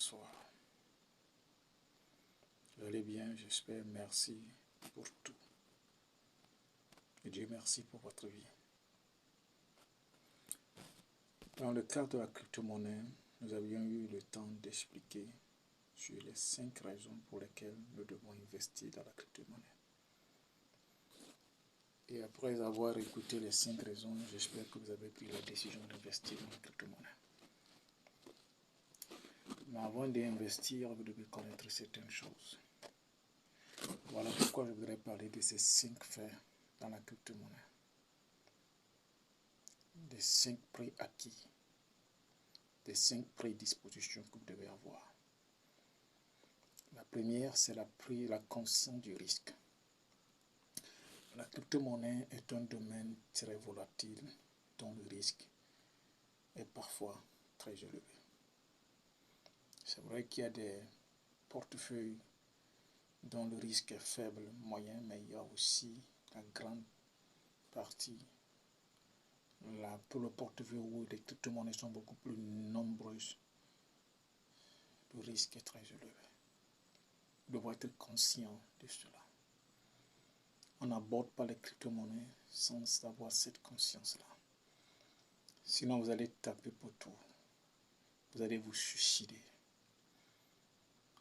Bonsoir. Vous allez bien, j'espère. Merci pour tout. Et Dieu merci pour votre vie. Dans le cadre de la crypto-monnaie, nous avions eu le temps d'expliquer sur les 5 raisons pour lesquelles nous devons investir dans la crypto-monnaie. Et après avoir écouté les 5 raisons, j'espère que vous avez pris la décision d'investir dans la crypto-monnaie. Mais avant d'investir, vous devez connaître certaines choses. Voilà pourquoi je voudrais parler de ces 5 faits dans la crypto-monnaie. Des 5 préacquis, des 5 prédispositions que vous devez avoir. La première, c'est la conscience du risque. La crypto-monnaie est un domaine très volatile dont le risque est parfois très élevé. C'est vrai qu'il y a des portefeuilles dont le risque est faible, moyen, mais il y a aussi la grande partie pour le portefeuille où les crypto-monnaies sont beaucoup plus nombreuses. Le risque est très élevé. Vous devez être conscient de cela. On n'aborde pas les crypto-monnaies sans avoir cette conscience-là. Sinon, vous allez taper pour tout. Vous allez vous suicider.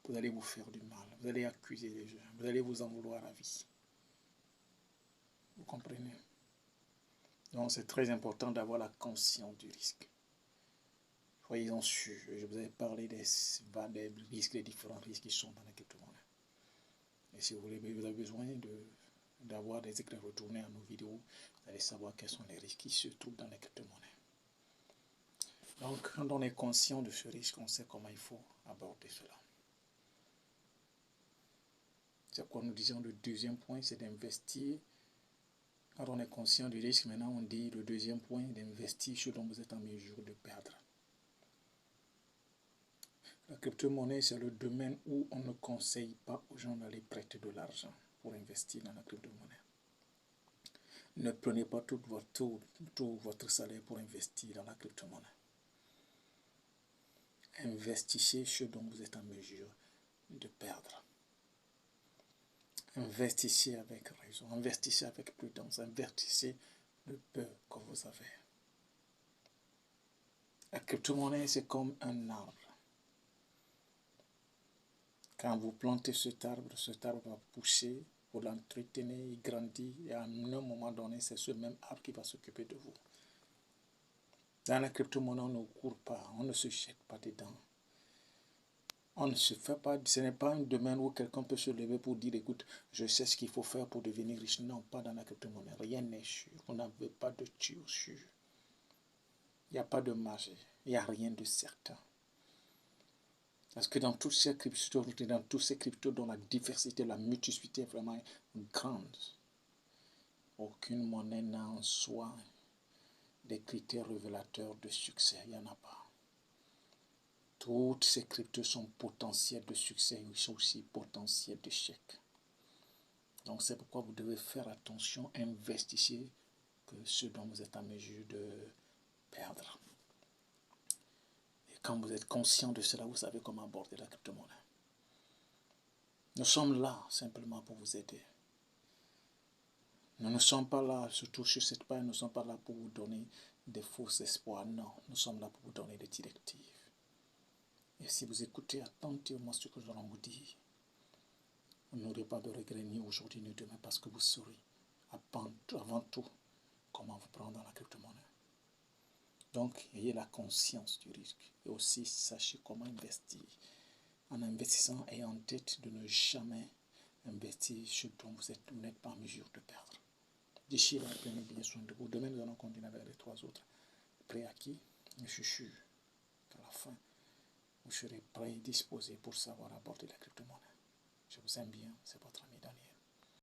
Vous allez vous faire du mal. Vous allez accuser les gens. Vous allez vous en vouloir à vie. Vous comprenez? Donc, c'est très important d'avoir la conscience du risque. Soyez-en sûrs. Je vous ai parlé des risques, des différents risques qui sont dans la crypto-monnaie. Et si vous avez besoin d'avoir des écrans retournés à nos vidéos, vous allez savoir quels sont les risques qui se trouvent dans les crypto-monnaies. Donc, quand on est conscient de ce risque, on sait comment il faut aborder cela. C'est pourquoi nous disons le deuxième point, c'est d'investir. Quand on est conscient du risque, maintenant on dit le deuxième point, d'investir ce dont vous êtes en mesure de perdre. La crypto-monnaie, c'est le domaine où on ne conseille pas aux gens d'aller prêter de l'argent pour investir dans la crypto-monnaie. Ne prenez pas tout votre salaire pour investir dans la crypto-monnaie. Investissez ce dont vous êtes en mesure de perdre. Investissez avec raison, investissez avec prudence, investissez le peu que vous avez. La crypto-monnaie, c'est comme un arbre. Quand vous plantez cet arbre va pousser, vous l'entretenez, il grandit, et à un moment donné, c'est ce même arbre qui va s'occuper de vous. Dans la crypto-monnaie, on ne court pas, on ne se jette pas dedans. On ne se fait pas, ce n'est pas un domaine où quelqu'un peut se lever pour dire, écoute, je sais ce qu'il faut faire pour devenir riche. Non, pas dans la crypto-monnaie. Rien n'est sûr. On n'avait pas de tuyau sûr. Il n'y a pas de magie. Il n'y a rien de certain. Parce que dans toutes ces cryptos, dont la diversité, la multiplicité est vraiment grande, aucune monnaie n'a en soi des critères révélateurs de succès. Il n'y en a pas. Toutes ces cryptos sont potentielles de succès, ils sont aussi potentielles d'échec. Donc c'est pourquoi vous devez faire attention, investissez que ce dont vous êtes en mesure de perdre. Et quand vous êtes conscient de cela, vous savez comment aborder la crypto-monnaie. Nous sommes là simplement pour vous aider. Nous ne sommes pas là, surtout sur cette page, nous ne sommes pas là pour vous donner des faux espoirs. Non, nous sommes là pour vous donner des directives. Et si vous écoutez attentivement ce que nous allons vous dire, vous n'aurez pas de regrets ni aujourd'hui ni demain parce que vous saurez avant tout comment vous prendre dans la crypto-monnaie. Donc, ayez la conscience du risque et aussi sachez comment investir. En investissant, ayez en tête de ne jamais investir ce dont vous n'êtes pas en mesure de perdre. D'ici là, prenez bien soin de vous. Demain, nous allons continuer avec les 3 autres préacquis. Je suis sûr qu'à la fin, vous serez prédisposé pour savoir aborder la crypto-monnaie. Je vous aime bien, c'est votre ami.